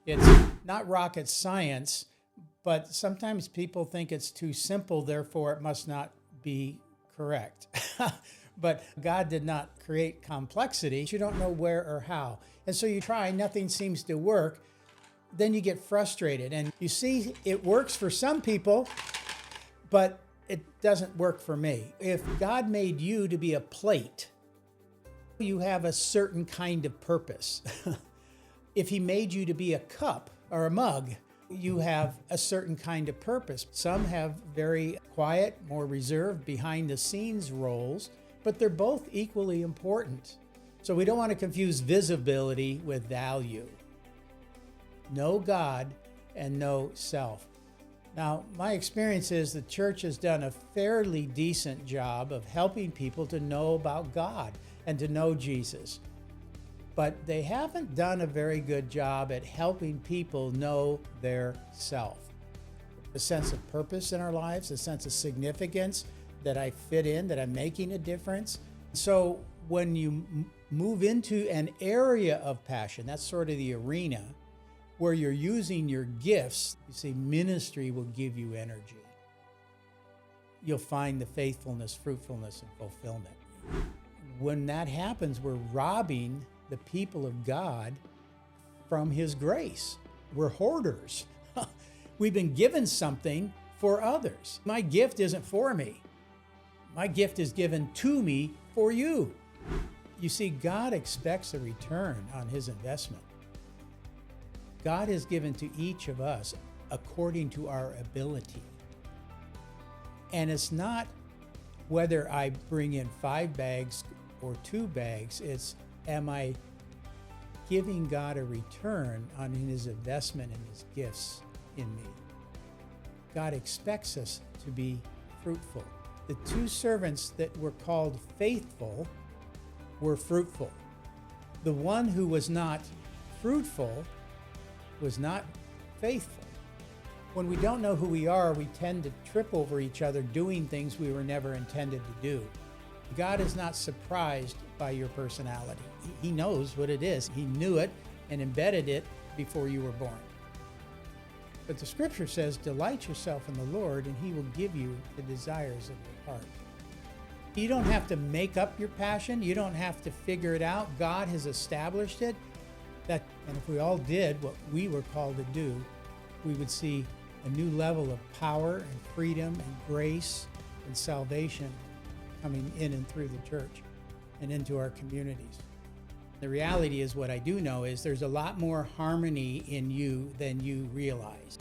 It's not rocket science, but sometimes people think it's too simple, therefore it must not be correct. But God did not create complexity. You don't know where or how. And so you try, nothing seems to work. Then you get frustrated. And you see, it works for some people, but it doesn't work for me. If God made you to be a plate, you have a certain kind of purpose. If he made you to be a cup or a mug, you have a certain kind of purpose. Some have very quiet, more reserved, behind the scenes roles, but they're both equally important. So we don't want to confuse visibility with value. Know God and know self. Now, my experience is the church has done a fairly decent job of helping people to know about God and to know Jesus. But they haven't done a very good job at helping people know their self. A sense of purpose in our lives, a sense of significance, that I fit in, that I'm making a difference. So when you move into an area of passion, that's sort of the arena where you're using your gifts, you see, ministry will give you energy. You'll find the faithfulness, fruitfulness, and fulfillment. When that happens, we're robbing the people of God from his grace. We're hoarders. We've been given something for others. My gift isn't for me. My gift is given to me for you. You see, God expects a return on his investment. God has given to each of us according to our ability. And it's not whether I bring in 5 bags or 2 bags, it's am I giving God a return on his investment and his gifts in me? God expects us to be fruitful. The 2 servants that were called faithful were fruitful. The one who was not fruitful was not faithful. When we don't know who we are, we tend to trip over each other doing things we were never intended to do. God is not surprised by your personality. He knows what it is. He knew it and embedded it before you were born. But the scripture says, delight yourself in the Lord and he will give you the desires of your heart. You don't have to make up your passion. You don't have to figure it out. God has established it. And if we all did what we were called to do, we would see a new level of power and freedom and grace and salvation coming in and through the church and into our communities. The reality is, what I do know is there's a lot more harmony in you than you realize.